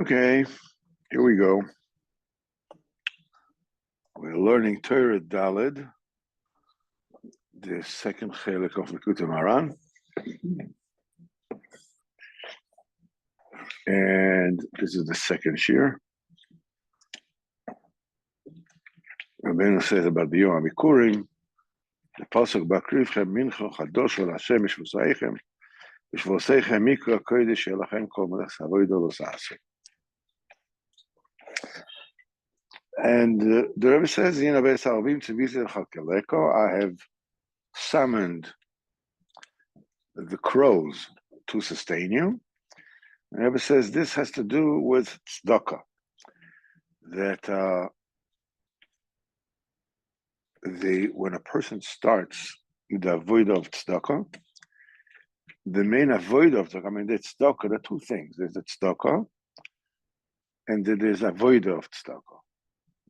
Okay, here we go. We're learning Torah Daled, the second chelik of Likutey Moharan. And this is the second shir. Rabbeinu says about the Yom HaBikurim, the pasuk Bakrivchem mincha chadosh ol Hashem mishvoseichem mishvoseichem mikra kodesh elachem kol melech savoido lo sa'aseh. And the Rebbe says, I have summoned the crows to sustain you. And the Rebbe says this has to do with Tzedokah, that when a person starts the avodah of Tzedokah, the main avodah of Tzedokah, the Tzedokah, there are two things. There's the Tzedokah, and then there's avodah of Tzedokah.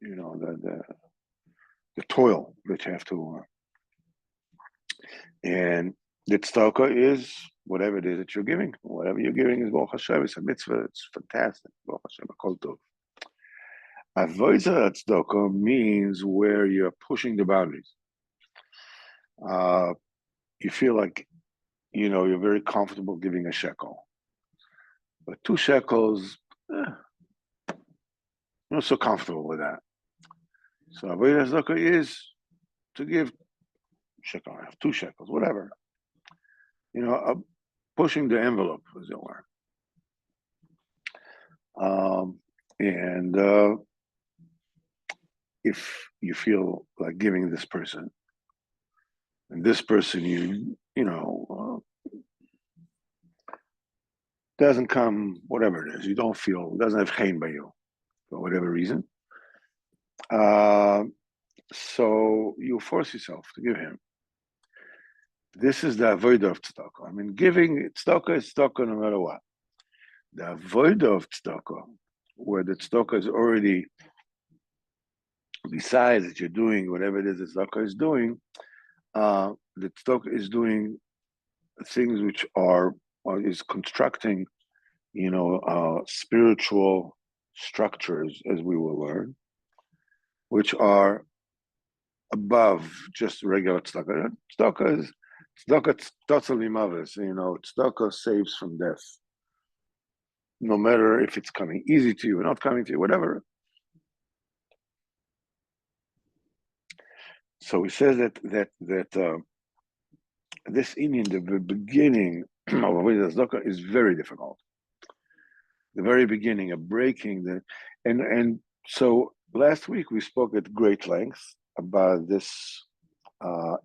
You know, the toil that you have to, and the tzedakah is whatever it is that you're giving. Whatever you're giving is Baruch Hashem. It's a mitzvah. It's fantastic. Baruch Hashem, kol tov. Avodah tzedakah means where you're pushing the boundaries. You feel like, you're very comfortable giving a shekel, but 2 shekels, not so comfortable with that. So avodah tzedakah is to give shekel, 2 shekels, whatever. Pushing the envelope, as it were. And if you feel like giving this person, and this person, doesn't come, whatever it is, you don't feel, doesn't have chen by you, for whatever reason. So you force yourself to give him. This is the avodah of tzedakah. Giving tzedakah is tzedakah no matter what. The avodah of tzedakah, where the tzedakah is already, besides that you're doing whatever it is the tzedakah is doing, the tzedakah is doing things which is constructing, spiritual structures, as we will learn, which are above just regular tzedakah. Tzedakah totally mavis. Tzedakah saves from death. No matter if it's coming easy to you or not coming to you, whatever. So he says that this Indian, the beginning of avodah tzedakah is very difficult. The very beginning of breaking and so last week we spoke at great length about this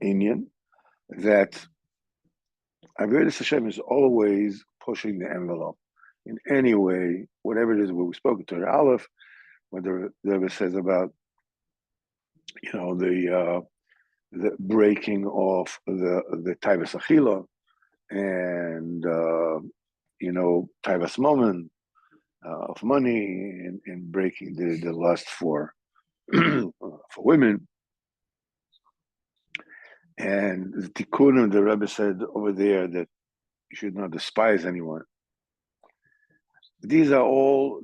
Indian, that avodas Hashem is always pushing the envelope in any way, whatever it is. What we spoke to Aleph, when the Rebbe says about the breaking of the taivas achila and taivas mammon of money and breaking the lust for for women. And the tikkunim, the Rebbe said over there that you should not despise anyone. These are all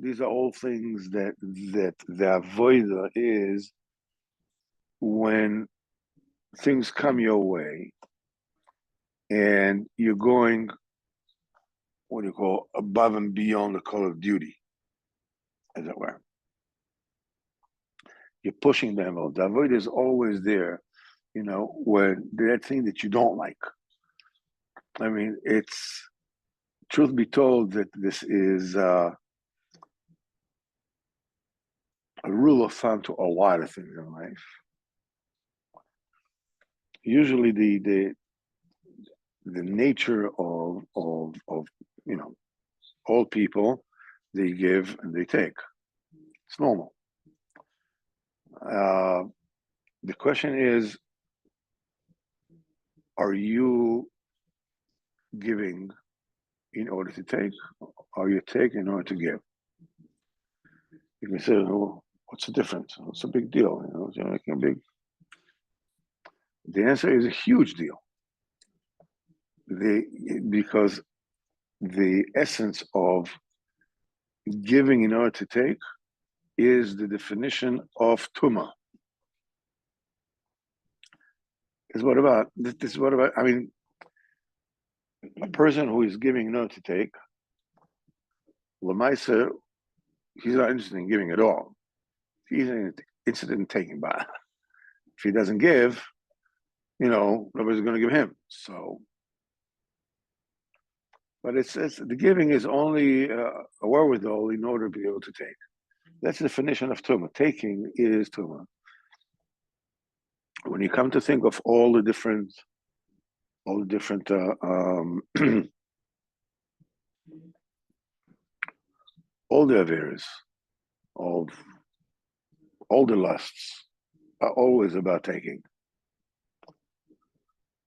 things that the avodah is when things come your way and you're going, what do you call, above and beyond the call of duty, as it were. You're pushing the envelope. The avodah is always there, when that thing that you don't like. It's, truth be told, that this is a rule of thumb to a lot of things in life. Usually the nature of all people, they give and they take. It's normal. The question is, are you giving in order to take? Or you take in order to give? You can say, well, what's the difference? What's a big deal? You're making a big. The answer is a huge deal. Because the essence of giving in order to take is the definition of tuma. This is what about, I mean, a person who is giving in order to take, Lamaisa, he's not interested in giving at all. He's interested in taking back. If he doesn't give, nobody's going to give him. So, but it's the giving is only a wherewithal in order to be able to take. That's the definition of tuma. Taking is tuma. When you come to think of all the different all the averas of all the lusts are always about taking.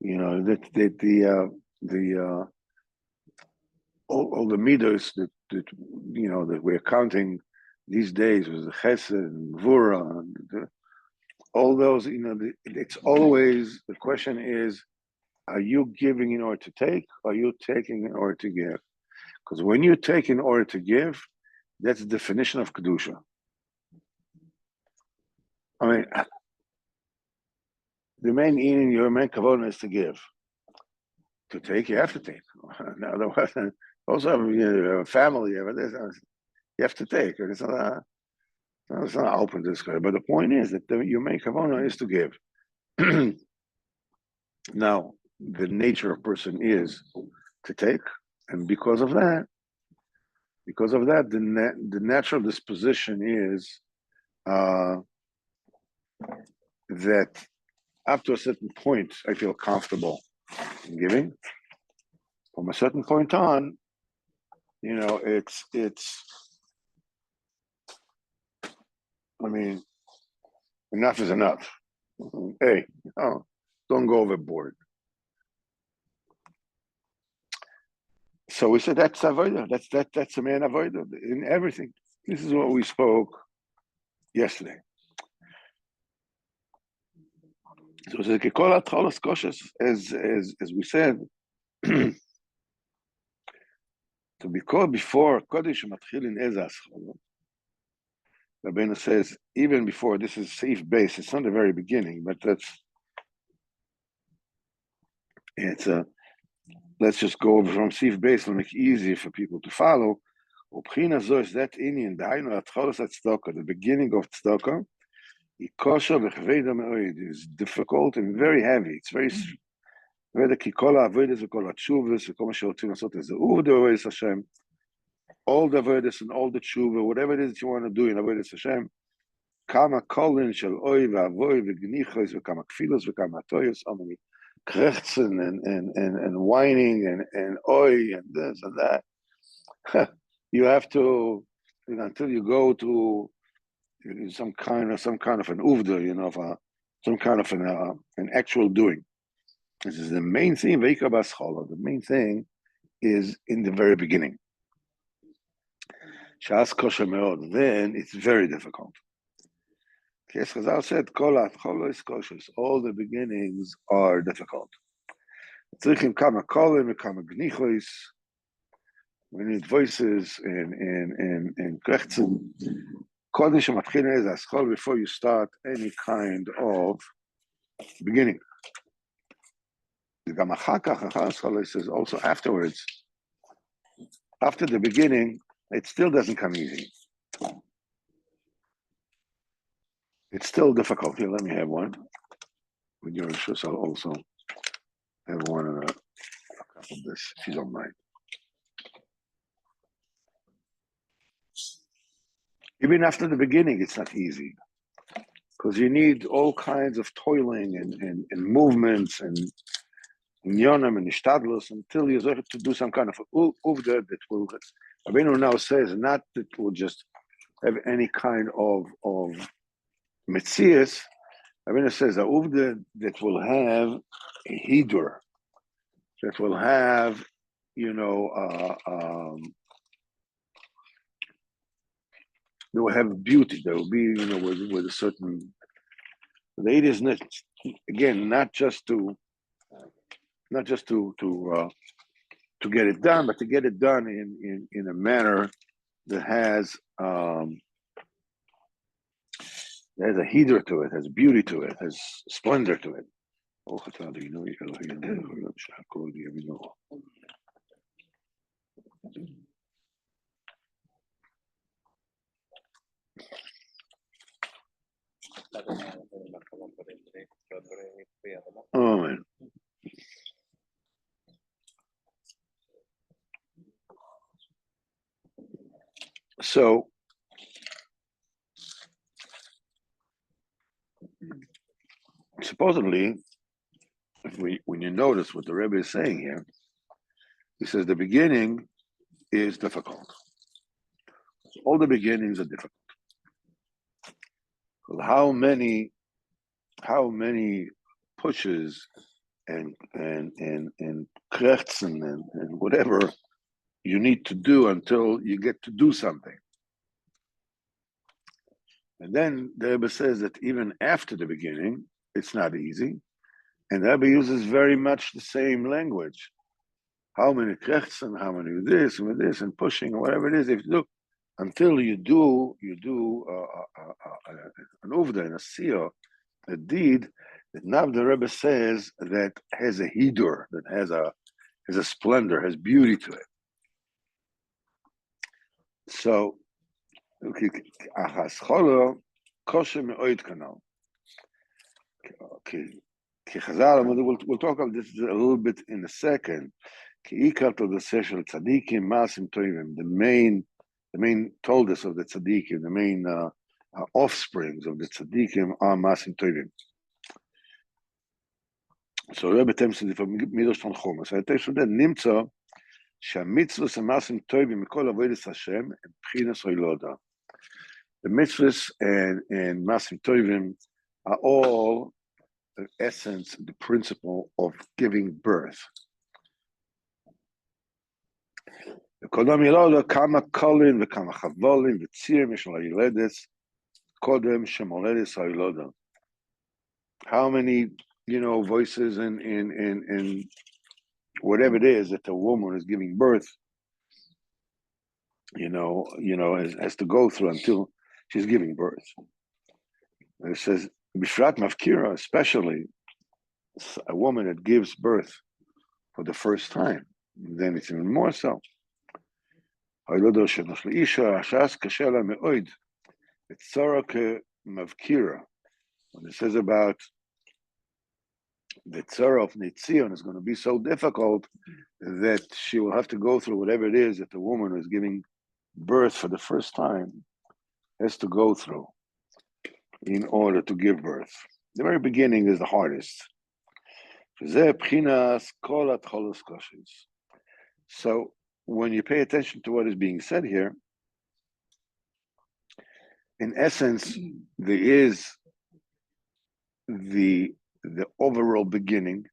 All the midos that we're counting these days was the chesed and gvura, all those. It's always the question is: are you giving in order to take? Or are you taking in order to give? Because when you take in order to give, that's the definition of kedusha. I mean, the your main kavanah is to give. To take, you have to take. Now, also have a family, you have to take. It's not open to discussion. But the point is that your main kavanah is to give. Now, the nature of person is to take, and because of that, the natural disposition is that up to a certain point, I feel comfortable in giving. From a certain point on, it's. I mean, enough is enough. Hey, don't go overboard. So we said that's avodah. That's a man avodah in everything. This is what we spoke yesterday. So it's like as we said, to be called before Kodesh Matchilin Ezas. Rabbeinu says even before this is safe base. It's not the very beginning, but let's just go over from safe base to make it easier for people to follow. That Indian, the beginning of Tzedokah, is difficult and very heavy. It's very all the avodas and all the tshuva, whatever it is that you want to do in avodas Hashem, kama kolin shel oy v'avoy v'gnichos v'kama kfilos v'kama toyos, how many krechten and whining and oy and this and that. You have to until you go to some kind of an uvda, some kind of an actual doing. This is the main thing. The main thing is in the very beginning. Then it's very difficult. As Chazal said, all the beginnings are difficult. We need voices and krechten. Before you start any kind of beginning. Says also afterwards, after the beginning, it still doesn't come easy. It's still difficult. Here, let me have one. With your issues, I'll also have one of this, if you don't mind. Even after the beginning, it's not easy. Because you need all kinds of toiling and movements and yonam and ishtadlus until you start to do some kind of uvda that will. Rabbeinu now says not that will just have any kind of metzias. Rabbeinu says a uvda that will have a hidur, that will have they will have beauty. There will be with a certain. The idea is not again not just to get it done, but to get it done in a manner that has a heater to it, has beauty to it, has splendor to it. Oh man. So supposedly, when you notice what the Rebbe is saying here, he says the beginning is difficult. All the beginnings are difficult. How many pushes and krechten and whatever you need to do until you get to do something. And then the Rebbe says that even after the beginning, it's not easy. And the Rebbe uses very much the same language. How many krechten, how many this and this and pushing or whatever it is. If you look until you do an uvda and a siyah, a deed that now the Rebbe says that has a hidur, that has a splendor, has beauty to it. So, okay, we'll talk about this a little bit in a second. The main toldus of the tzaddikim, the main offsprings of the tzaddikim are masim tovim. So Rebbe tells us from Midrash von Chomer. So I tell you that nimtza שהמצווה המעשים טובים מכל עבודת השם הם בחינת הילודה. The mitzvahs and masim tovim are all the essence, the principle of giving birth. קודם ילודה כמה קולים וכמה חבולים וצירים יש לילדת קודם שמולדת הילודה. How many, voices and whatever it is that the woman is giving birth, has to go through until she's giving birth. And it says, Bishrat Mafkira, especially a woman that gives birth for the first time, then it's even more so. When it says about the tzara of Nitzion is going to be so difficult that she will have to go through whatever it is that the woman who is giving birth for the first time has to go through in order to give birth. The very beginning is the hardest. So when you pay attention to what is being said here, in essence, there is the overall beginning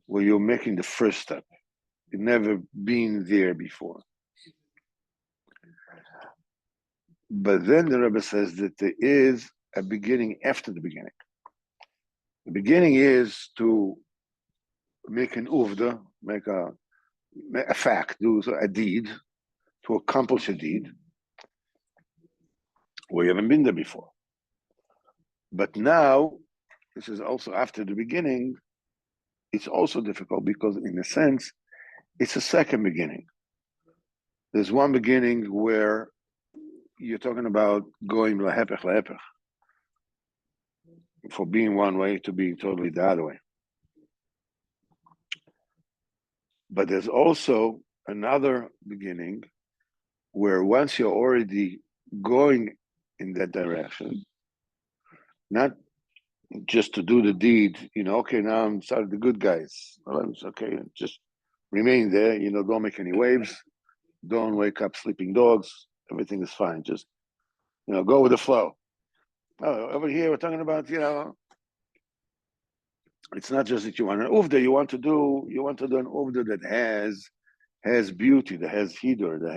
where you're making the first step. You've never been there before. But then the Rebbe says that there is a beginning after the beginning. The beginning is to make an uvda, make a fact, do a deed, to accomplish a deed where you haven't been there before. But now, this is also after the beginning, it's also difficult because in a sense, it's a second beginning. There's one beginning where you're talking about going lahepech, for being one way to being totally the other way. But there's also another beginning where once you're already going in that direction, not just to do the deed, okay, now I'm started the good guys. Well, okay, just remain there, don't make any waves, don't wake up sleeping dogs, everything is fine. Just, go with the flow. Oh, over here we're talking about, it's not just that you want an uvda, you want to do an uvda that has beauty, that has hidur, that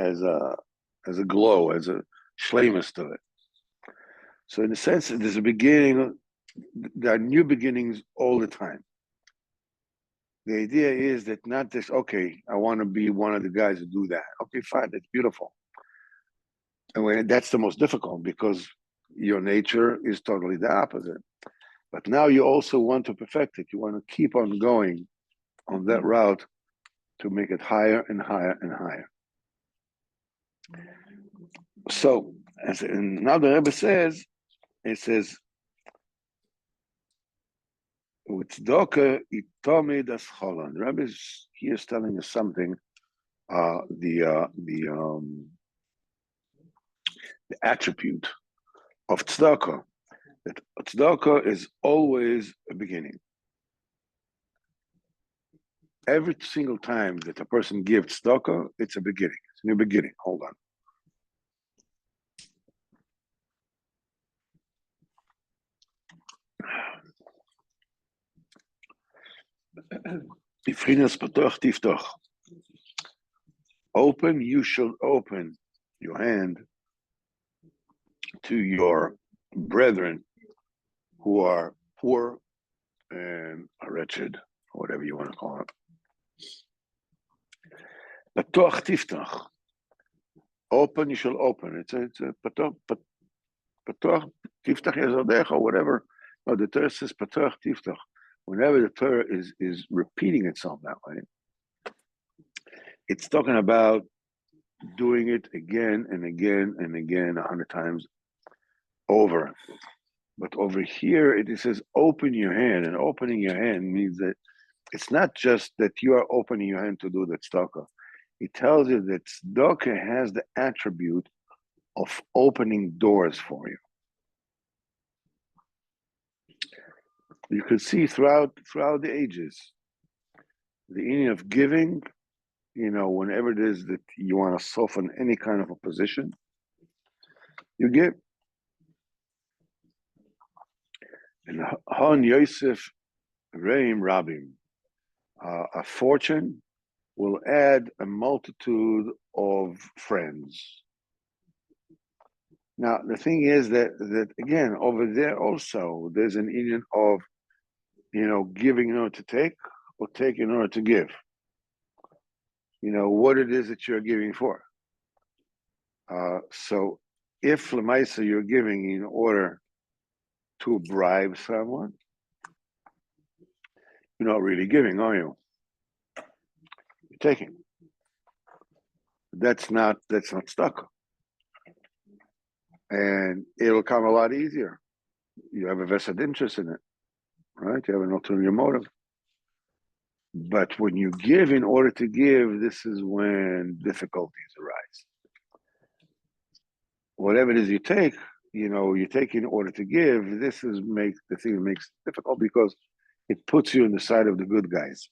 has a glow, has a shleimus to it. So in a sense, there's a beginning, there are new beginnings all the time. The idea is that not just, okay, I want to be one of the guys who do that. Okay, fine, that's beautiful. And that's the most difficult because your nature is totally the opposite. But now you also want to perfect it. You want to keep on going on that route to make it higher and higher and higher. So, and now the Rebbe says, it says, with Tzedokah, itomid as cholon. The Rebbe is here telling us something. The attribute of Tzedokah, that Tzedokah is always a beginning. Every single time that a person gives Tzedokah, it's a beginning. It's a new beginning. Hold on. Open, you shall open your hand to your brethren who are poor and are wretched, or whatever you want to call it. Patoch tiftach. Open, you shall open. It's a patoch tiftach yazodecha, or whatever. No, the Torah says patoch tiftach. Whenever the Torah is repeating itself that way, it's talking about doing it again and again and again 100 times over. But over here, it says open your hand, and opening your hand means that it's not just that you are opening your hand to do the tzedakah. It tells you that tzedakah has the attribute of opening doors for you. You can see throughout the ages, the meaning of giving, whenever it is that you want to soften any kind of a position, you give. And Han Yosef Reim Rabim, a fortune will add a multitude of friends. Now, the thing is that again, over there also, there's an union of, giving in order to take, or take in order to give. What it is that you're giving for. So if Lemaisa you're giving in order to bribe someone, you're not really giving, are you? You're taking. That's not stuck. And it'll come a lot easier. You have a vested interest in it, right? You have an ulterior motive. But when you give in order to give, this is when difficulties arise. Whatever it is you take, you take in order to give, this is the thing that makes it difficult because it puts you on the side of the good guys.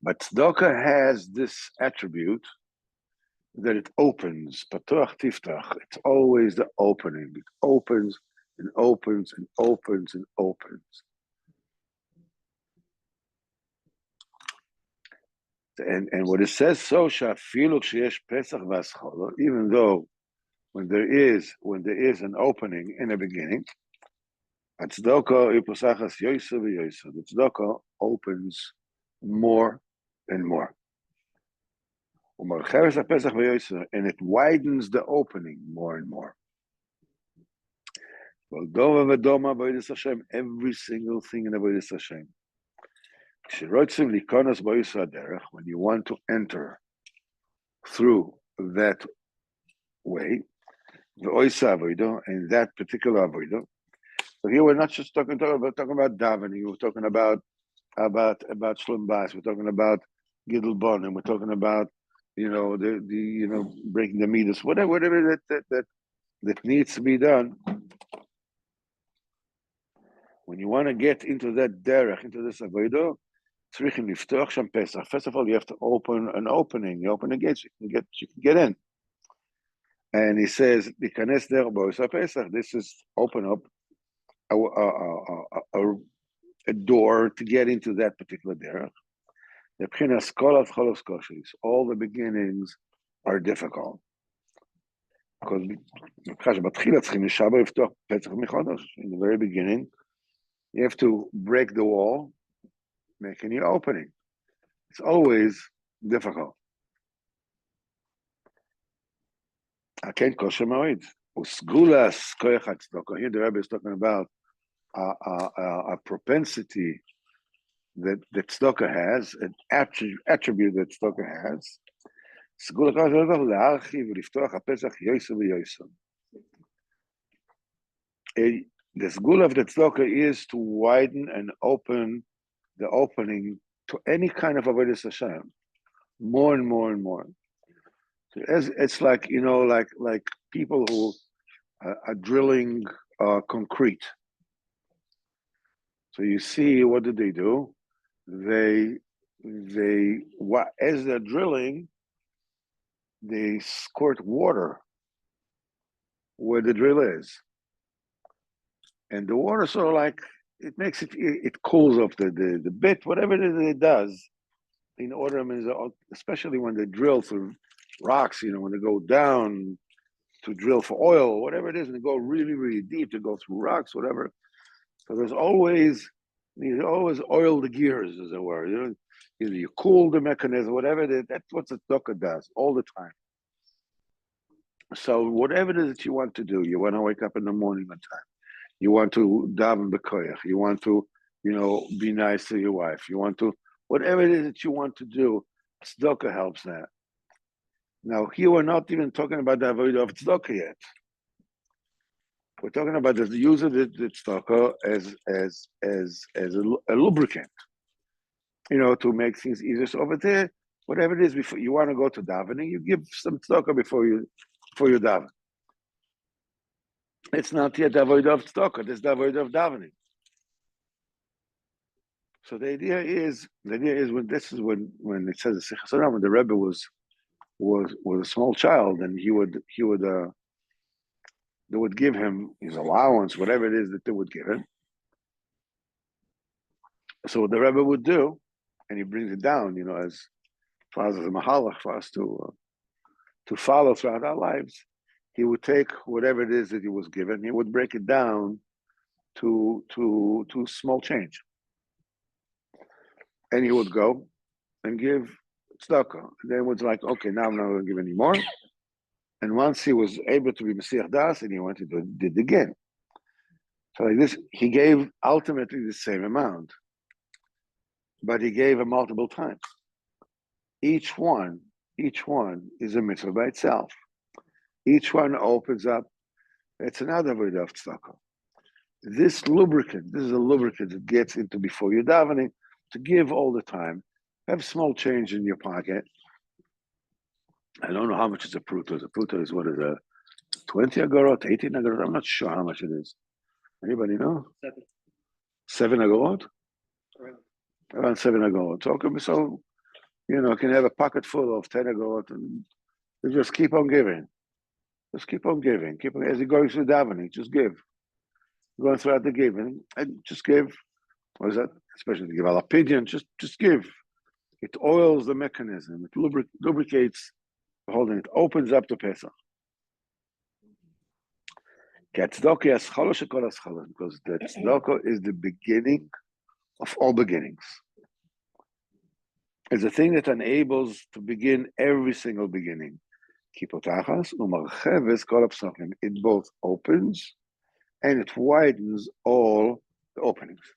But Tzedokah has this attribute that it opens, patoch tiftach. It's always the opening. It opens and opens and opens and opens. And what it says, so shafilu sheyesh pesach v'ascholo, even though when there is an opening in the beginning, Tzedokah ipusachas yoysa v'yoysa. The Tzedokah opens more and more. And it widens the opening more and more. Every single thing in Avodas Hashem. When you want to enter through that way, and that particular avodah. So here we're not just talking about davening. We're talking about shlom bas. We're talking about gidul bon, and we're talking about breaking the midas, whatever that needs to be done. When you want to get into that derech, into this avodah, tzrichim liftoch sham pesach. First of all, you have to open an opening. You open the gates, you can get in. And he says, "Dikanes der b'osah pesach." This is open up a door to get into that particular derech. All the beginnings are difficult. Because in the very beginning, you have to break the wall, make a new opening. It's always difficult. Aken kosher moed. Usgulas koyach tzedakah. Here the Rebbe is talking about a propensity that tzedakah has, an attribute that tzedakah has. Sgula koyach tzedakah le'archiv u'liftoach ha'pesach yoysom v'yoysom. The sgula of the tzedakah is to widen and open the opening to any kind of avodas Hashem, more and more and more. So it's like, like people who are drilling concrete. So you see, what do? As they're drilling, they squirt water where the drill is, and the water sort of like it makes it cools off the bit, whatever it does, in order, especially when they drill through rocks, when they go down to drill for oil, whatever it is, and they go really, really deep to go through rocks, whatever. So you always oil the gears, as it were. You cool the mechanism, whatever it is. That's what the tzedakah does all the time. So whatever it is that you want to do, you want to wake up in the morning on time. You want to daven b'koyach. You want to, be nice to your wife. You want to, whatever it is that you want to do, tzedakah helps that. Now, here we're not even talking about the avodah of tzedakah yet. We're talking about the use of the tzedakah as a lubricant, to make things easier. So over there, whatever it is, before you want to go to davening, you give some tzedakah before you daven. It's not yet the avodah of tzedakah; it's the avodah of davening. So the idea is when it says when the Rebbe was a small child, and they would give him his allowance, whatever it is that they would give him. So what the Rebbe would do, and he brings it down, as far as a mahalach for us to follow throughout our lives. He would take whatever it is that he was given, he would break it down to small change, and he would go and give tzedakah. And then it was like, okay, now I'm not going to give any more. And once he was able to be Mesiach Das, and he went to did it again. So like this, he gave ultimately the same amount, but he gave it multiple times. Each one is a mitzvah by itself. Each one opens up. It's another avodah of tzedakah. This is a lubricant that gets into before you're davening, to give all the time. Have small change in your pocket. I don't know how much is a pruta. A pruta is, what is a 20 agorot, 18 agorot? I'm not sure how much it is. Anybody know? 7 agorot? Around 7 agorot. So, can have a pocket full of 10 agorot, and you just keep on giving. Just keep on giving. As you're going through davening, just give. Going throughout the giving, and just give. What is that? Especially to give al opinion, just give. It oils the mechanism. It lubricates the whole thing. It opens up to Pesach. Because the tzedakah is the beginning of all beginnings. It's a thing that enables to begin every single beginning. It both opens and it widens all the openings.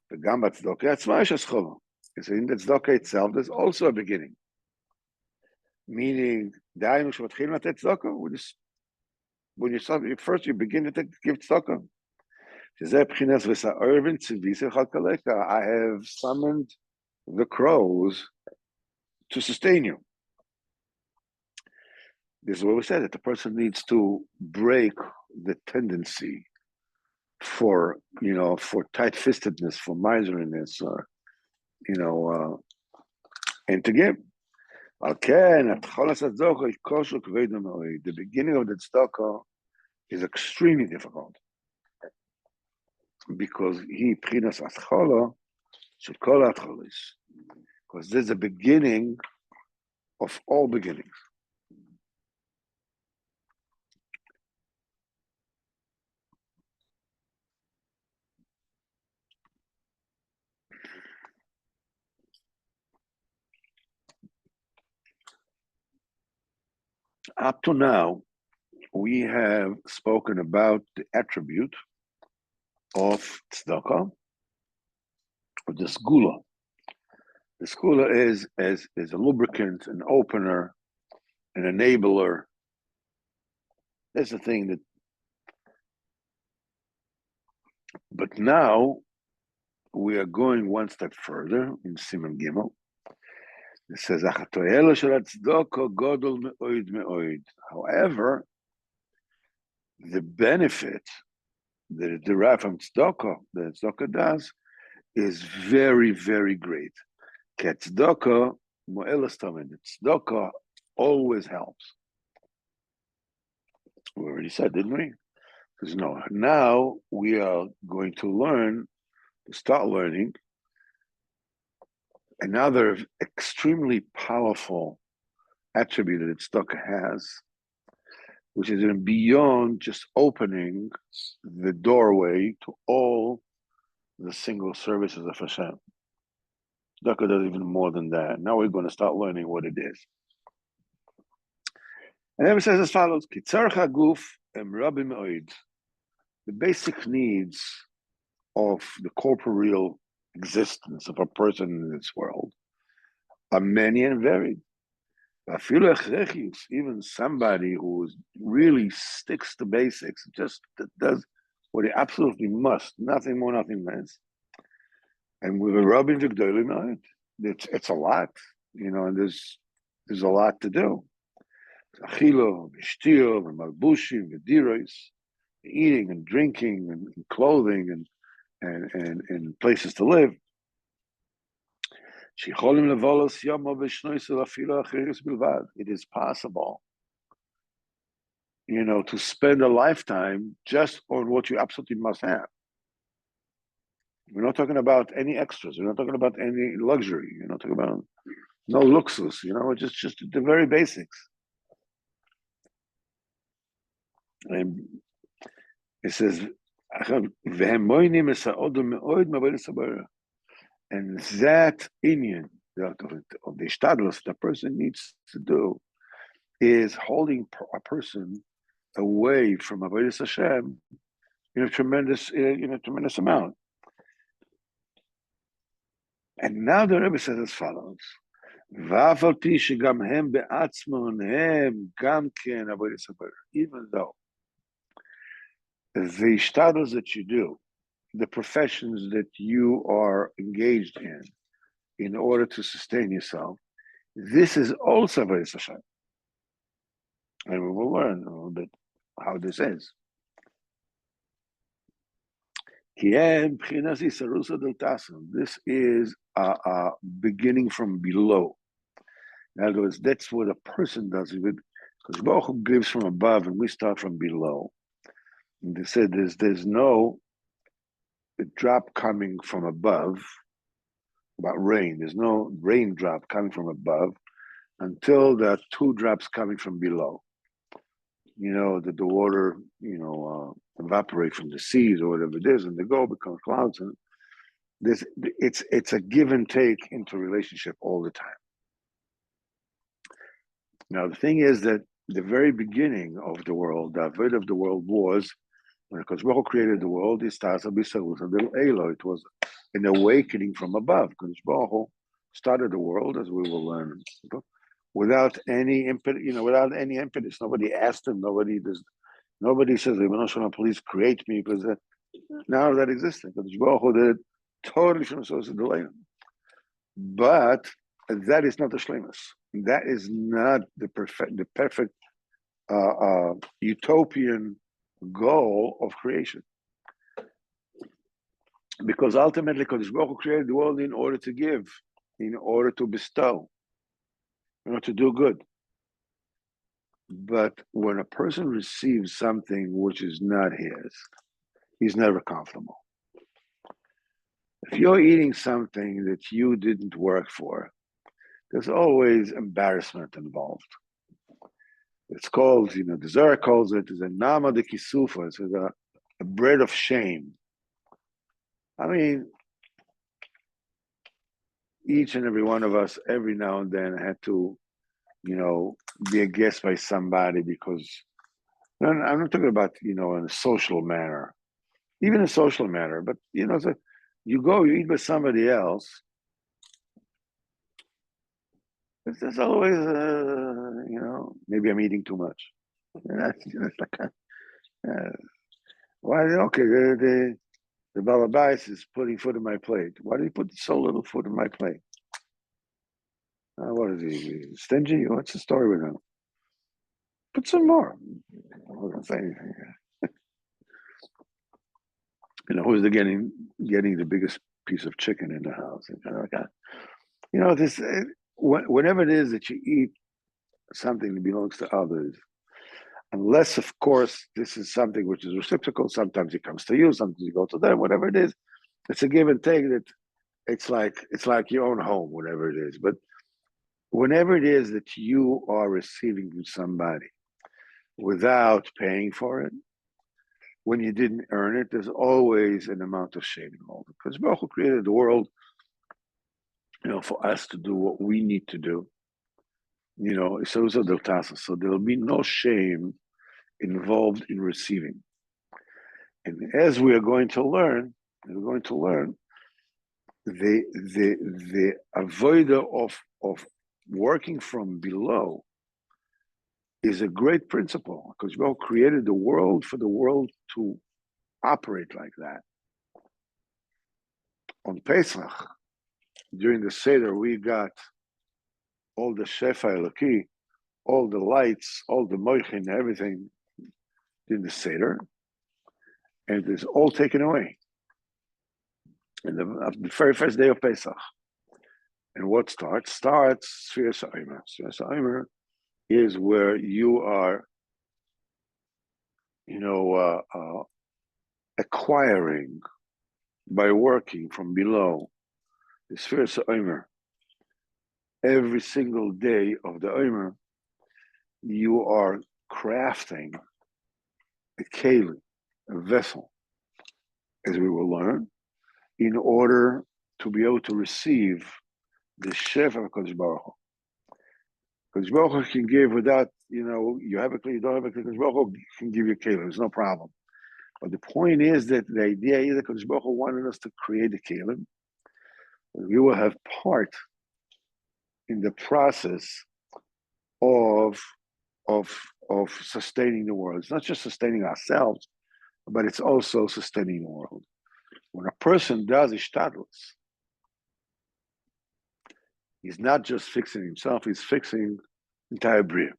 The gamba tzedakah, it's in the tzedakah itself, there's also a beginning. Meaning, when you start, first you begin to give tzedakah. I have summoned the crows to sustain you. This is what we said, that the person needs to break the tendency for tight-fistedness, for miserliness, or and to give. The beginning of the tzedakah is extremely difficult, because because there's a beginning of all beginnings. Up to now, we have spoken about the attribute of tzedakah, of the segula. The segula is a lubricant, an opener, an enabler. That's the thing that. But now we are going one step further in Siman Gimel. It says, however, the benefit that is derived from tzedakah, that tzedakah does, is very, very great. Tzedakah, tzedakah always helps. We already said, didn't we? Because no, now we are going to start learning another extremely powerful attribute that tzedakah has, which is beyond just opening the doorway to all the single services of Hashem. Tzedakah does even more than that. Now we're going to start learning what it is. And then it says as follows: Kitzarcha guf rabbi me'od. The basic needs of the corporeal existence of a person in this world are many and varied. Even somebody who really sticks to basics, just does what he absolutely must, nothing more, nothing less. And with a Rabbi Vigdolim, it's a lot, and there's a lot to do. Achilo, v'shtio, v'malbushim, v'diros, eating and drinking and clothing and places to live. It is possible, to spend a lifetime just on what you absolutely must have. We're not talking about any extras. We're not talking about any luxury. We're not talking about no luxus. Just the very basics. And it says, and that Indian of the shtadlus the person needs to do is holding a person away from avodas Hashem in a tremendous amount. And now the Rebbe says as follows: even though the shtadlus that you do, the professions that you are engaged in order to sustain yourself, this is also avodas Hashem. And we will learn a little bit how this is. This is a beginning from below. In other words, that's what a person does. Because Baruch Hu gives from above and we start from below. And they said there's no drop coming from above about rain. There's no raindrop coming from above until there are two drops coming from below. That the water, evaporate from the seas or whatever it is, and they become clouds. And it's a give and take into relationship all the time. Now the thing is that the very beginning of the world, the avodah of the world was when Baruch Hu created the world. It was an awakening from above. Baruch Hu started the world, as we will learn, without any impetus. Nobody asked him. Nobody says, please create me, because now that existed. Baruch Hu did it totally from the source of the land. But that is not the shlemus. That is not the perfect utopian goal of creation. Because ultimately, Baruch Hu created the world in order to give, in order to bestow, in order to do good. But when a person receives something which is not his, he's never comfortable. If you're eating something that you didn't work for, there's always embarrassment involved. It's called, the Zohar calls it, is a nama de kisufa. It's a bread of shame. I mean, each and every one of us, every now and then, had to be a guest by somebody because no, I'm not talking about, in a social manner, even a social manner, but so you eat with somebody else. There's always, maybe I'm eating too much. It's like, why? Okay, the balabais is putting food in my plate. Why do you put so little food in my plate? What is he? Stingy? What's the story with him? Put some more. I'm not gonna say anything. Who's getting the biggest piece of chicken in the house? This. Whenever it is that you eat something that belongs to others, unless, of course, this is something which is reciprocal. Sometimes it comes to you, sometimes you go to them. Whatever it is, it's a give and take. That it's like your own home, whatever it is. But whenever it is that you are receiving from somebody without paying for it, when you didn't earn it, there's always an amount of shame involved. Because Baruch Hu created the world, for us to do what we need to do. So there'll be no shame involved in receiving. And as we are going to learn, the avoider of working from below is a great principle, because God created the world for the world to operate like that. On Pesach, during the Seder, we got all the Shefa Eloki, all the lights, all the moichin, everything in the Seder, and it's all taken away. And the very first day of Pesach. And what starts? Starts Sfir Sa'imer. Sfir Sa'imer is where you are, acquiring by working from below. The Sfir Sa'imer. Every single day of the Omer, you are crafting a keli, a vessel, as we will learn, in order to be able to receive the Shefa of Kodesh Baruch Hu. Kodesh Baruch Hu can give without, you have a keli, you don't have a keli. Kodesh Baruch Hu can give you a keli, there's no problem. But the point is that the idea is that Kodesh Baruch Hu wanted us to create a keli. We will have part in the process of sustaining the world. It's not just sustaining ourselves, but it's also sustaining the world. When a person does ishtadlus, he's not just fixing himself, he's fixing the entire bria.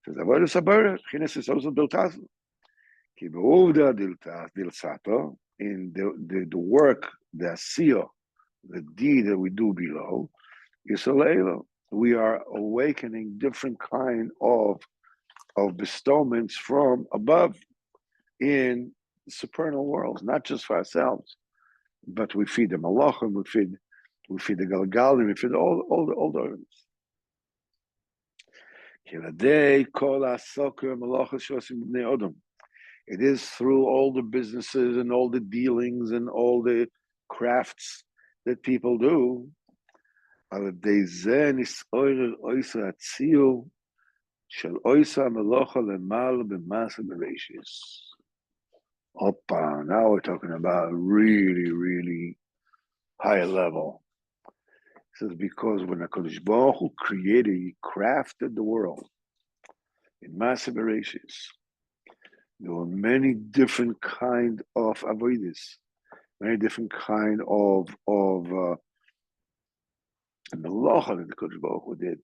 Says avodas habara, chines is also diltazu. Ki beuvda dilsato, in the work, the asiyah, the deed that we do below, Yisrael, we are awakening different kind of bestowments from above in the supernal worlds, not just for ourselves, but we feed the malachim, we feed the galgalim, we feed all the organs. It is through all the businesses and all the dealings and all the crafts that people do. Opa, now we're talking about really, really high level. It says, because when HaKadosh Baruch Hu created, he crafted the world in massive bereshis. There were many different kind of avodas, many different kind of melacha that the Kadosh Baruch Hu did.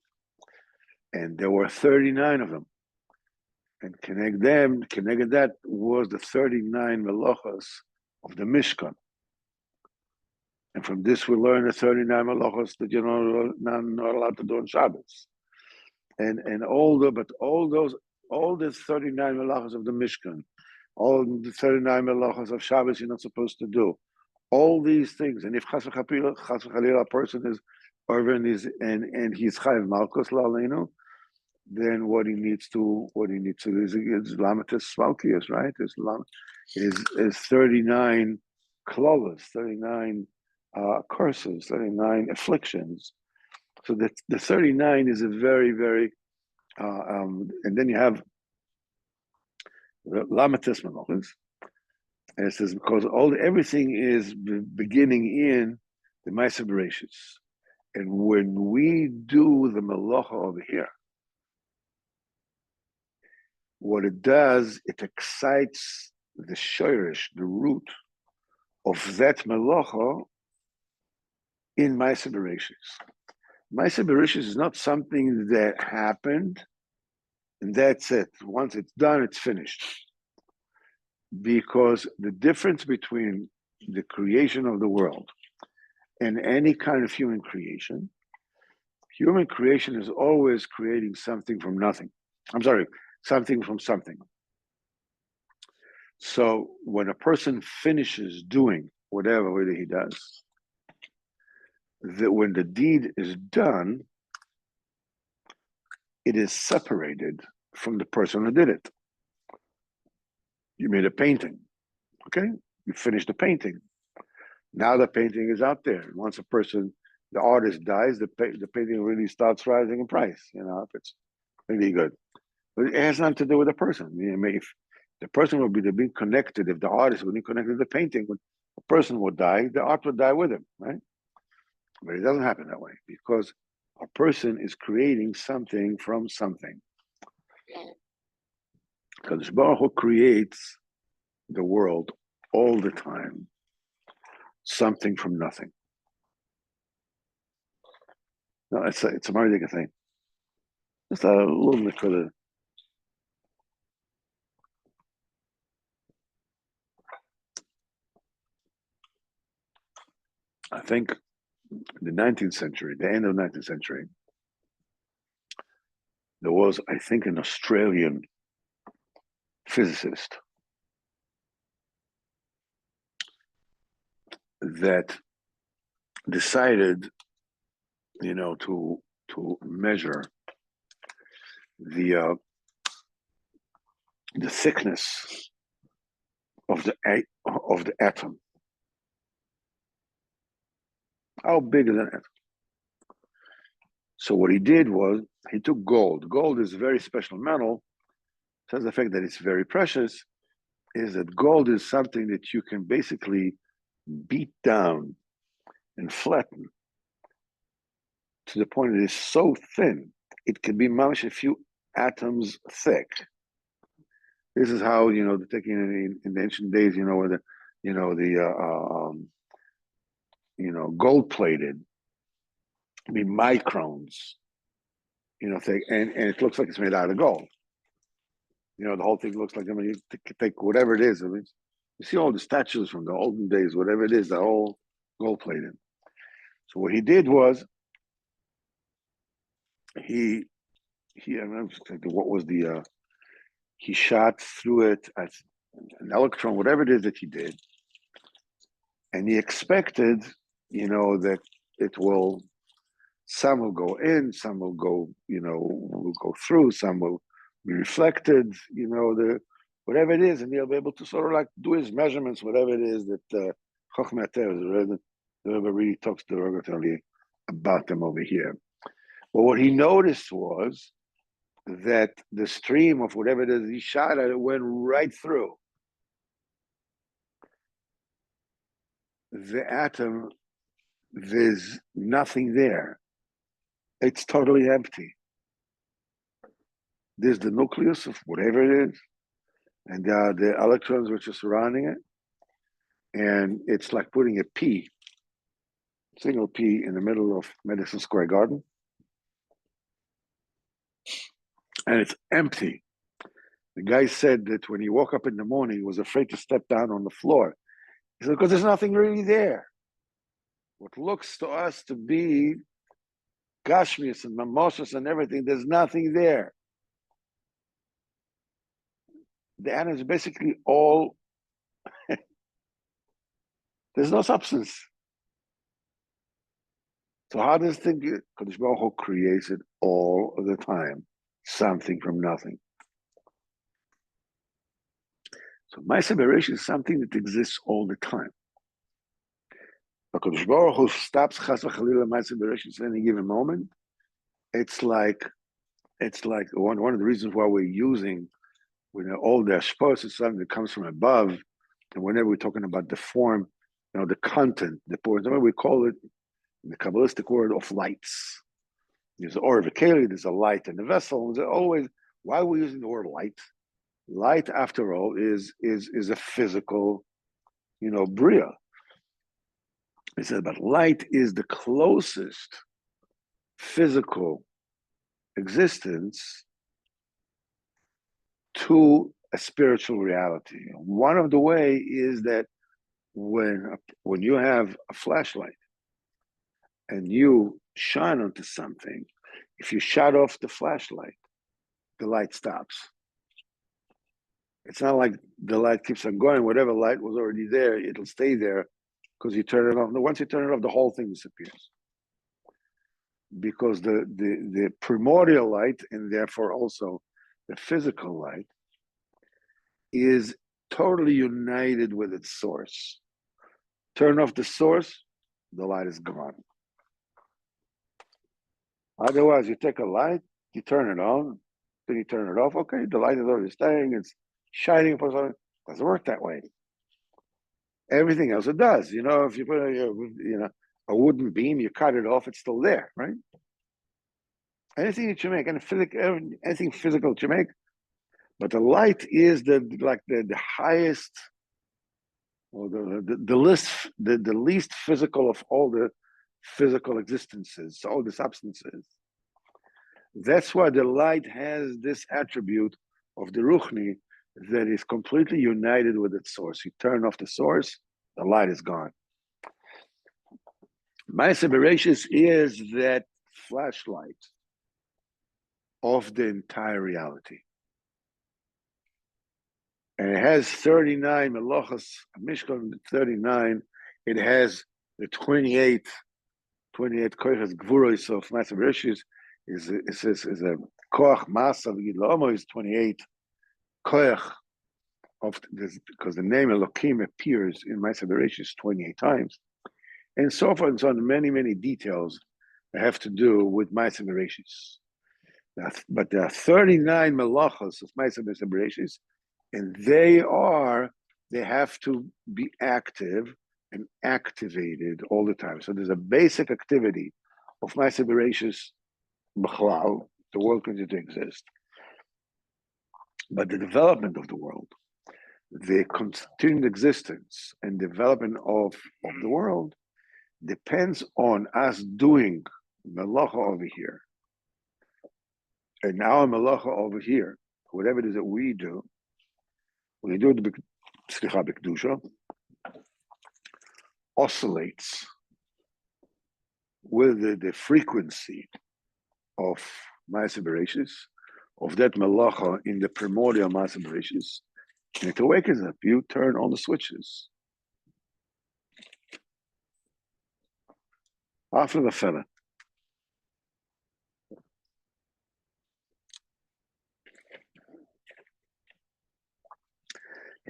And there were 39 of them. And connected that was the 39 melachas of the Mishkan. And from this we learn the 39 melachas that you're not allowed to do on Shabbos. And all the 39 melachas of the Mishkan, all the 39 melachas of Shabbos you're not supposed to do. All these things. And if Chas v'Chalila, a person is over and he's chayav malchus la'aleinu, then what he needs to do is lamatis smalkius, right? Is 39 klolas, 39 curses, 39 afflictions So the 39 is a very, very, and then you have the Lamatis Malachis, and it says because everything is beginning in the Ma'aser Bereshis, and when we do the Malacha over here, what it does, it excites the shoirish, the root of that Malacha in Ma'aser Bereshis. Ma'aser Bereshis is not something that happened and that's it. Once it's done, it's finished. Because the difference between the creation of the world and any kind of human creation is always creating something from nothing. I'm sorry, something from something. So when a person finishes doing whatever he does, when the deed is done, it is separated from the person who did it. You made a painting, okay? You finished the painting. Now the painting is out there. Once the artist dies, the painting really starts rising in price, if it's really good. But it has nothing to do with the person. If the person would be being connected, if the artist would be connected to the painting, when a person would die, the art would die with him, right? But it doesn't happen that way because a person is creating something from something. Because Baruch Hu creates the world all the time, something from nothing. No, it's a very good thing. Just a little bit for the. I think the 19th century, the end of the 19th century, there was, I think, an Australian physicist that decided, to measure the thickness of the atom. How big is an atom? So what he did was he took gold. Gold is a very special metal. Besides the fact that it's very precious, is that gold is something that you can basically beat down and flatten to the point that it's so thin, it can be mamish a few atoms thick. This is how, taking in the ancient days, where gold plated, be microns, thick, and it looks like it's made out of gold. The whole thing looks like, you take whatever it is. You see all the statues from the olden days, whatever it is, they're all gold plated. So what he did was, I remember what was he shot through it as an electron, whatever it is that he did, and he expected, that it will, some will go in, some will go, will go through, some will be reflected, whatever it is, and he'll be able to sort of like do his measurements, whatever it is that Chochmeh the Rebbe really talks derogatively about them over here. But what he noticed was that the stream of whatever it is he shot at, it went right through the atom. There's nothing there. It's totally empty. There's the nucleus of whatever it is, and there are the electrons which are surrounding it. And it's like putting a pea, single pea, in the middle of Madison Square Garden. And it's empty. The guy said that when he woke up in the morning, he was afraid to step down on the floor. He said, because there's nothing really there. What looks to us to be Gashmias and Mamosas and everything, there's nothing there. The atom is basically all, there's no substance. So how does think Kadosh Baruch Hu creates it all of the time, something from nothing. So Ma'aser Bereshis is something that exists all the time. HaKadosh Baruch Hu stops Chas v'Chalila Ma'aseh Bereshis at any given moment. It's like one of the reasons why we're using all the ashpos is something that comes from above, and whenever we're talking about the form, the content, the point, we call it the Kabbalistic word of lights. There's an or v'keli, there's a light in the vessel. There's always, why are we using the word light? Light, after all, is a physical, bria. He said, but light is the closest physical existence to a spiritual reality. One of the way is that when you have a flashlight and you shine onto something, if you shut off the flashlight, the light stops. It's not like the light keeps on going. Whatever light was already there, it'll stay there because you turn it off. Once you turn it off, the whole thing disappears. Because the primordial light, and therefore also the physical light, is totally united with its source. Turn off the source, the light is gone. Otherwise, you take a light, you turn it on, then you turn it off. Okay, the light is already staying, it's shining for something. It doesn't work that way. Everything else it does. If you put a wooden beam, you cut it off, it's still there, right? Anything that you make, anything physical that you make, but the light is the highest, or the least physical of all the physical existences, all the substances. That's why the light has this attribute of the Ruchni that is completely united with its source. You turn off the source, the light is gone. Ma'aseh Bereshis is that flashlight of the entire reality. And it has 39 melachos, Mishkan 39. It has the 28 koiches gvuros of Ma'aseh Bereshis. Is a koach masa v'gidla'omo is 28 koach of this, because the name Elokim appears in Ma'aseh Bereshis 28 times, and so forth and so on. Many details that have to do with Ma'aseh Bereshis. But there are 39 melachos of Ma'aseh Bereshis, and they have to be active and activated all the time. So there's a basic activity of Ma'aseh Bereshis. The world continues to exist. But the development of the world, the continued existence and development of the world depends on us doing melacha over here. And our melacha over here, whatever it is that we do the B'kedusha, oscillates with the frequency of Ma'aseh Bereshis, of that melacha in the primordial Ma'aseh Bereshis, and it awakens up. You turn on the switches. After the fella.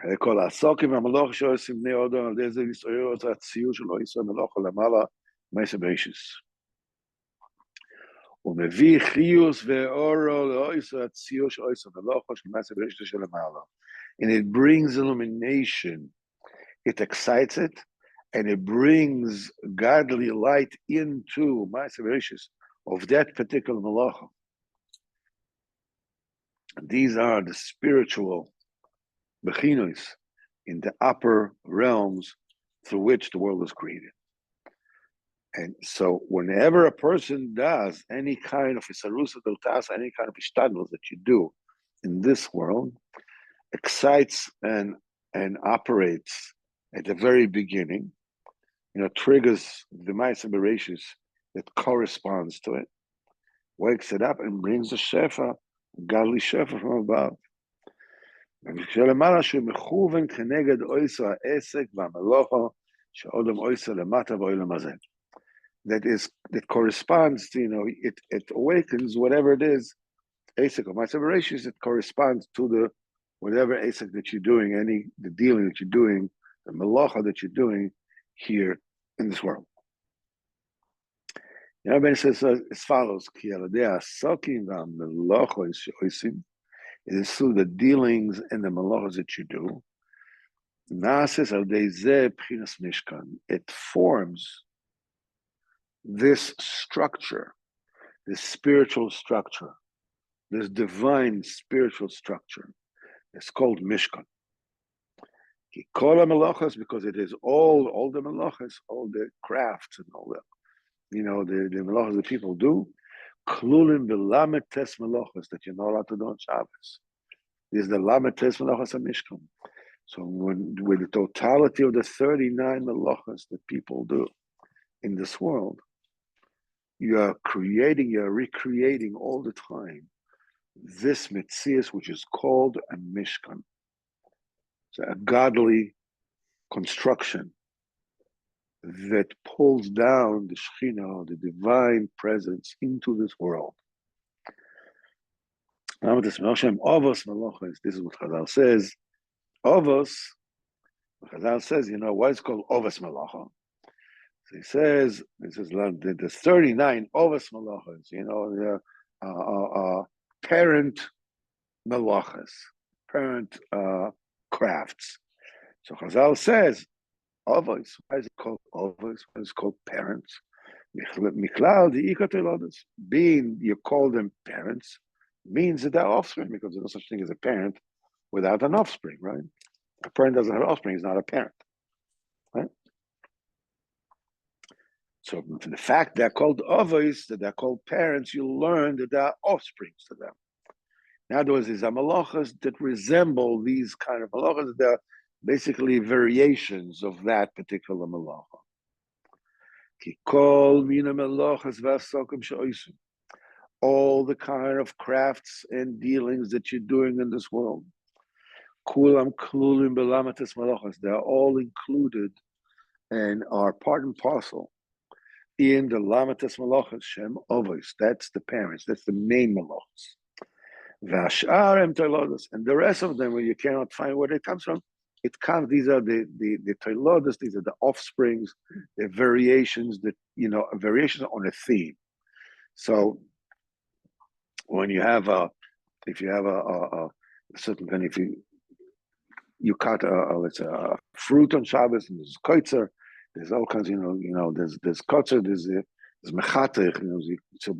They call Asokim HaMelach Shosim Bnei Odom Al Dei Ze Yisrael Tziyur Shelo Yisrael Melacha Lamala Ma'aseh Bereshis. ומביא חיוס ואורו לאויסו הציור של אויסו מלאכה של מעשה בראשית של המעלה. And it brings illumination, it excites it, and it brings godly light into Ma'aseh Bereshis of that particular melacha. These are the spiritual bechinos in the upper realms through which the world was created. And so whenever a person does any kind of isarusa deltas, any kind of ishtadlus that you do in this world, excites and operates at the very beginning, triggers the Ma'aseh Bereshis that corresponds to it, wakes it up and brings the shefa, godly shefa from above. That corresponds to, it awakens whatever it is, asek or Ma'aseh Bereshis, it corresponds to the whatever asek that you're doing, the dealing that you're doing, the melacha that you're doing here in this world. The Rebbe says as follows: it is through the dealings and the malachos that you do. It forms this structure, this spiritual structure, this divine spiritual structure. It's called Mishkan. Because it is all the malachos, all the crafts and all the, the malachos that people do, klulim b'lamed tes malachos that you're not allowed to do on Shabbos. This is the lamed tes malachos of Mishkan. So with the totality of the 39 malachos that people do in this world, you are recreating all the time this metzius, which is called a Mishkan. It's a godly construction that pulls down the Shekhinah, the divine presence, into this world. This is what Chazal says. Avos, Chazal says, why it's called Avos Malacha? So he says, there's 39 Avos Malachas, the parent malachas, parent crafts. So Chazal says, Avos, why is it called Avos? Why is it called parents? Being you call them parents means that they're offspring, because there's no such thing as a parent without an offspring, right? A parent doesn't have offspring, he's not a parent, right? So the fact they're called avos, that they're called parents, you learn that there are offsprings to them. In other words, these are malachas that resemble these kind of malachas. They're basically variations of that particular malacha. All the kind of crafts and dealings that you're doing in this world, they're all included and are part and parcel in the lamates malachas shem avos. That's the parents. That's the main malachas. And the rest of them, when you cannot find where it comes from, these are the toilodas, these are the offsprings, the variations variations on a theme. So when you have a certain kind, if you cut a fruit on Shabbos, and there's koitzer, there's all kinds, there's koitzer, there's mechatech, so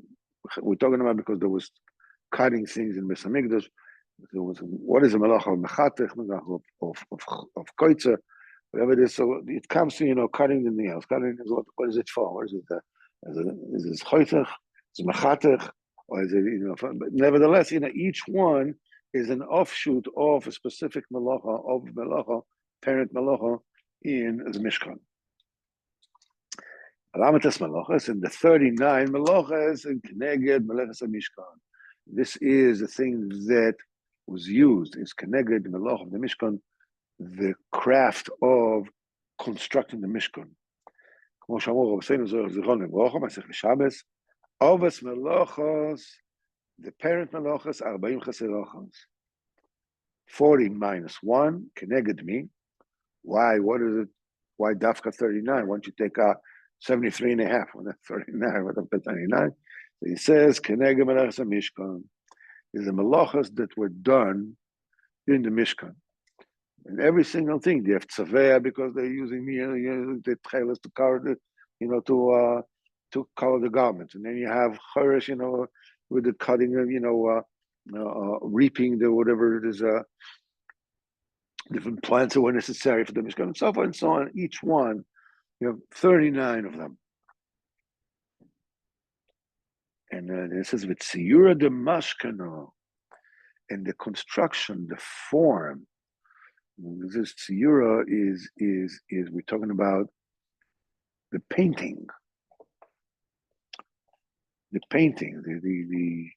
we're talking about because there was cutting things in Beis Hamikdash. There was what is a malacha of mechatech, of koitzer, whatever it is. So it comes to cutting the nails. Cutting is what is it for? What is it? Is it choitech? Is it mechatech? Or is it But nevertheless, each one is an offshoot of a specific malacha, parent malacha in the Mishkan. Alamatas malachas, and the 39 malachas in Keneged Malachas Mishkan. This is the thing that was used. It's Keneged Malach of the Mishkan, the craft of constructing the Mishkan. Avos malachos, the parent malachos, 40 chaserachos. 40 minus 1, Keneged me. Why? What is it? Why dafka 39? Why don't you take out 73 and a half? Well, that's 39. What up 39? So he says, Keneged malachos Mishkan. These are malachos that were done in the Mishkan. And every single thing, they have tzaveh because they're using the tchelas to cover the, to color the garments, and then you have chorish, with the cutting of, reaping the whatever it is, different plants that were necessary for the Mishkan, and so forth and so on. Each one, 39 of them. And it says with Tziyura de Mashkano, and the construction, the form. This Tziyura is we're talking about the painting. The painting, the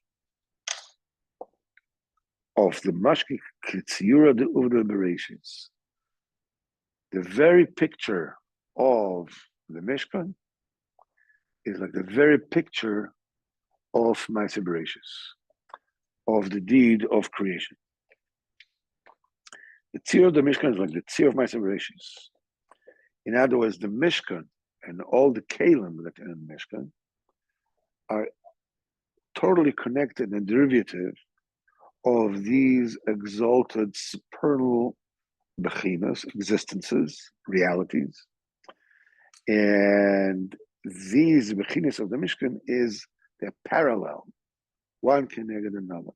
of the Mashki Tziyura de Uvda Bereshis. The very picture of the Mishkan is like the very picture of Ma'aseh Bereshis, of the deed of creation. The Tziyur of the Mishkan is like the Tziyur of Ma'aseh Bereshis. In other words, the Mishkan and all the kalim that are in the Mishkan are totally connected and derivative of these exalted supernal bechinas, existences, realities. And these bechinas of the Mishkan they're parallel, one connected another.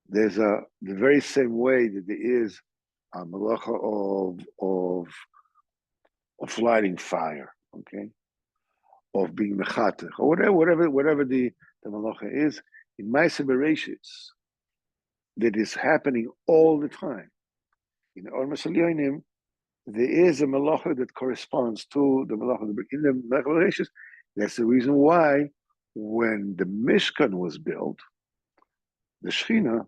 There's the very same way that there is a malacha of lighting fire, okay, of being mechatech, or whatever the malacha is, in Ma'aseh Bereishis, that is happening all the time. In Ormas Elyonim, there is a malacha that corresponds to the malacha in the Ma'aseh Bereishis. That's the reason why, when the Mishkan was built, the Shechina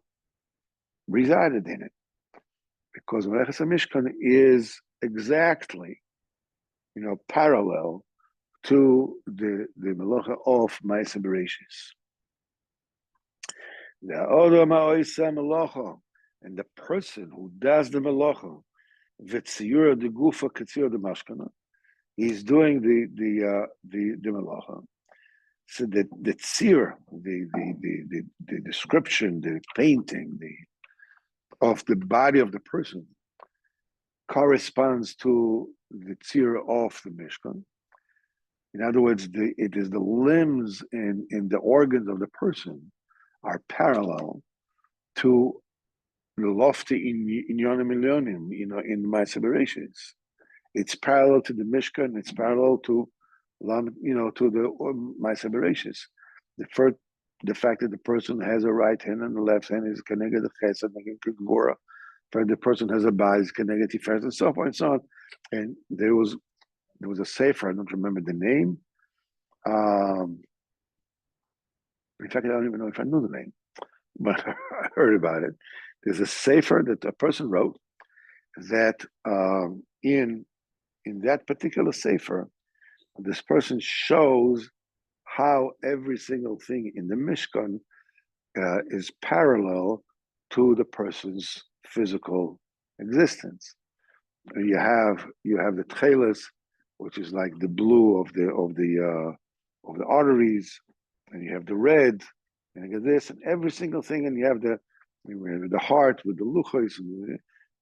resided in it, because Melechas Mishkan is exactly, parallel to the malacha of Ma'aseh Bereishis. The Odom ha'oiseh malacha, and the person who does the malacha, v'tziyura de gufa k'tziyura de mashkana, he's doing the malacha. So the tzir, the description, the painting, of the body of the person corresponds to the tzir of the Mishkan. In other words, it is the limbs and the organs of the person are parallel to the lofty in Yonim Milyonim, in Ma'aseh Bereishis. It's parallel to the Mishkan. It's parallel to the Ma'aseh Bereishis. The fact that the person has a right hand and the left hand is connected to Chesed and Gvura. The person has a body is connected to Tiferet, and so forth and so on. And there was a sefer. I don't remember the name. In fact, I don't even know if I knew the name, but I heard about it. There's a sefer that a person wrote that in that particular sefer, this person shows how every single thing in the Mishkan is parallel to the person's physical existence. You have the tcheles, which is like the blue of the arteries, and you have the red, and you get this, and every single thing, and you have the heart with the luchos,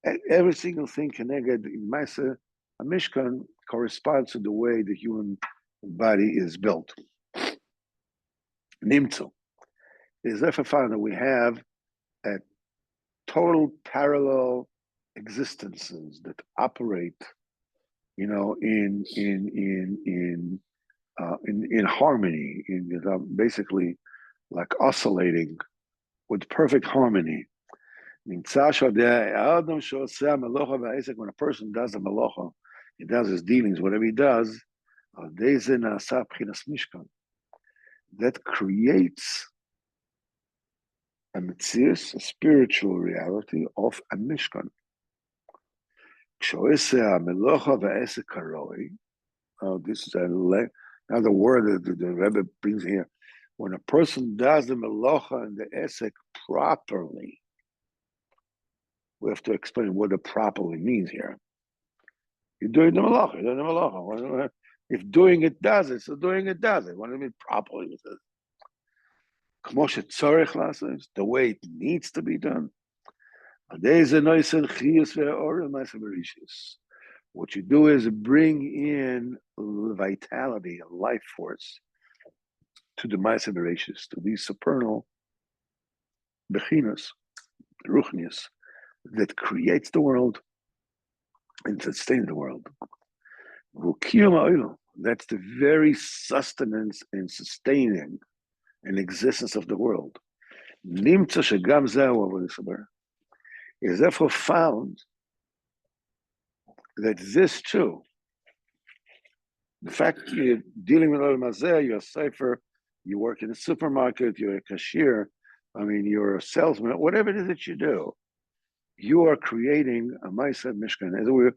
and every single thing connected in Ma'aseh Mishkan corresponds to the way the human body is built. Nimtzu is therefore found that we have a total parallel existences that operate, in harmony, basically like oscillating with perfect harmony. When a person does a malacha, he does his dealings, whatever he does, that creates a metzius, a spiritual reality of a mishkan. This is another word that the Rebbe brings here. When a person does the melacha and the esek properly, we have to explain what the properly means here. You're doing the melacha, you're doing the melacha. If doing it does it, so doing it does it. What do you mean properly with it? The way it needs to be done. What you do is bring in vitality, a life force, to the Ma'aseh Bereishis, to these supernal bechinas, ruchnias, that creates the world and sustains the world. That's the very sustenance and sustaining and existence of the world. Is therefore found that this too, the fact that you're dealing with Olam Hazeh, you're a cipher, you work in a supermarket, you're a cashier, you're a salesman, whatever it is that you do, you are creating a Ma'aseh Mishkan. As we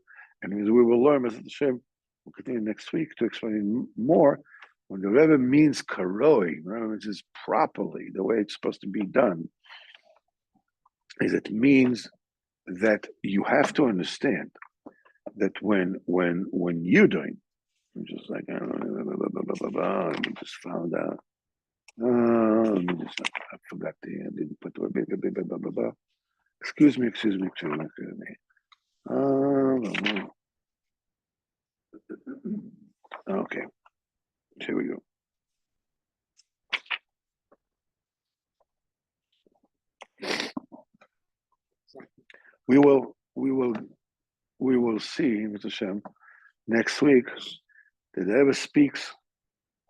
will learn, as Hashem, we'll continue next week to explain more. When the Rebbe means karoi, which is properly, the way it's supposed to be done, is it means that you have to understand that when you're doing I'm just like, we just found out. Let me just, I forgot I didn't put the, excuse me. Okay, here we go. We will see, Mr. Hashem, next week that it ever speaks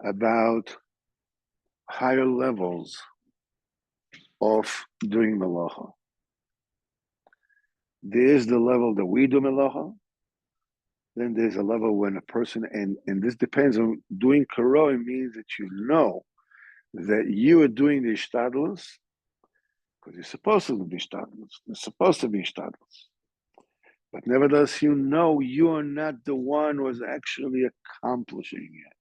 about higher levels of doing melacha. There is the level that we do melacha. Then there's a level when a person, and this depends on doing karo, it means that you know that you are doing the ishtadlus because you're supposed to do the ishtadlus. You're supposed to be ishtadlus. But nevertheless, you know you are not the one who is actually accomplishing it.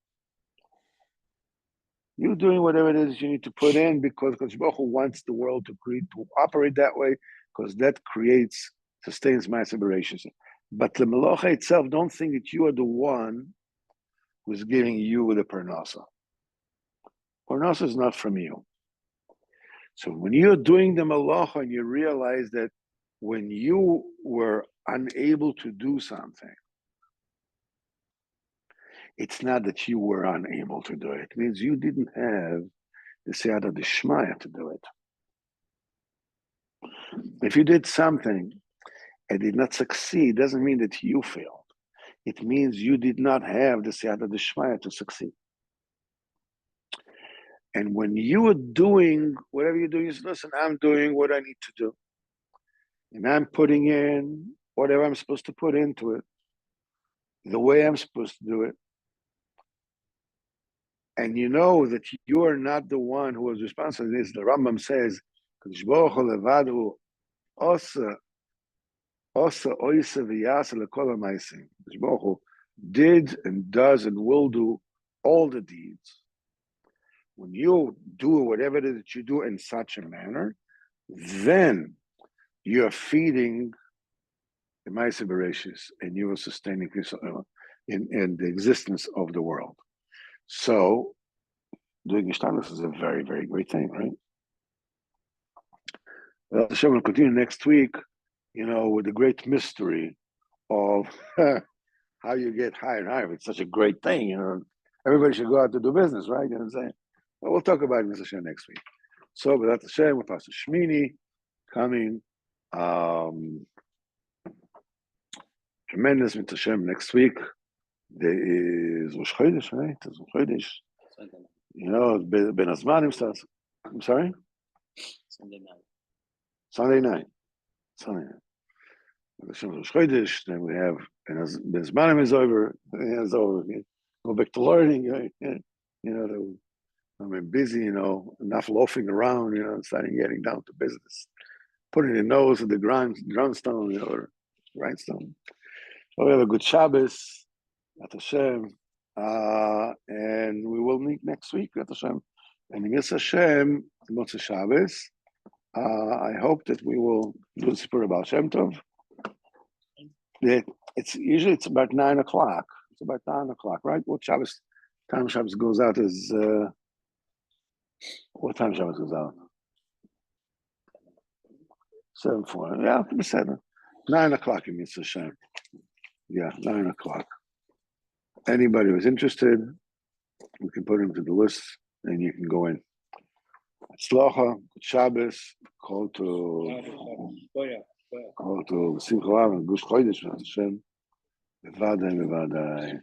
You're doing whatever it is you need to put in because Baruch Hu wants the world to operate that way because that sustains my aspirations. But the melacha itself, don't think that you are the one who's giving you the parnasa. Parnasa is not from you. So when you're doing the melacha and you realize that when you were unable to do something, it's not that you were unable to do it. It means you didn't have the siyata d'shmaya to do it. If you did something and did not succeed, doesn't mean that you failed. It means you did not have the siyata d'shmaya to succeed. And when you are doing whatever you're doing, you say, listen, I'm doing what I need to do. And I'm putting in whatever I'm supposed to put into it, the way I'm supposed to do it. And you know that you are not the one who was responsible for this. The Rambam says, did and does and will do all the deeds. When you do whatever it is that you do in such a manner, then you are feeding the Ma'aseh Bereshis and you are sustaining in the existence of the world. So, doing Ishtanis is a very, very great thing, right? Well, Hashem will continue next week, with the great mystery of how you get higher and higher. It's such a great thing, Everybody should go out to do business, right? You know what I'm saying? Well, we'll talk about it with Hashem next week. So, without Hashem, with Pastor Shmini coming, tremendous with Hashem next week. There is Rosh Chodesh, right? It's Rosh Chodesh. Ben Azmanim starts. I'm sorry? Sunday night. Rosh Chodesh, then we have Ben Azmanim is over. It's over. Go back to learning. I'm busy, enough loafing around, starting getting down to business. Putting the nose of the grindstone, or grindstone. So we have a good Shabbos, at Hashem, and we will meet next week, at Hashem. And in Yis Hashem, Motzei Shabbos, I hope that we will do the Sipur about Shem Tov. It's about 9 o'clock. It's about 9 o'clock, right? What time Shabbos goes out is, what time Shabbos goes out? 7:04. Yeah, 7. 9 o'clock in Yis Hashem. Yeah, 9 o'clock. Anybody who's interested, we can put him to the list and you can go in. Tzedokah, Shabbos, call to Simcha Av and Gush Chodesh, Hashem. Bevadai.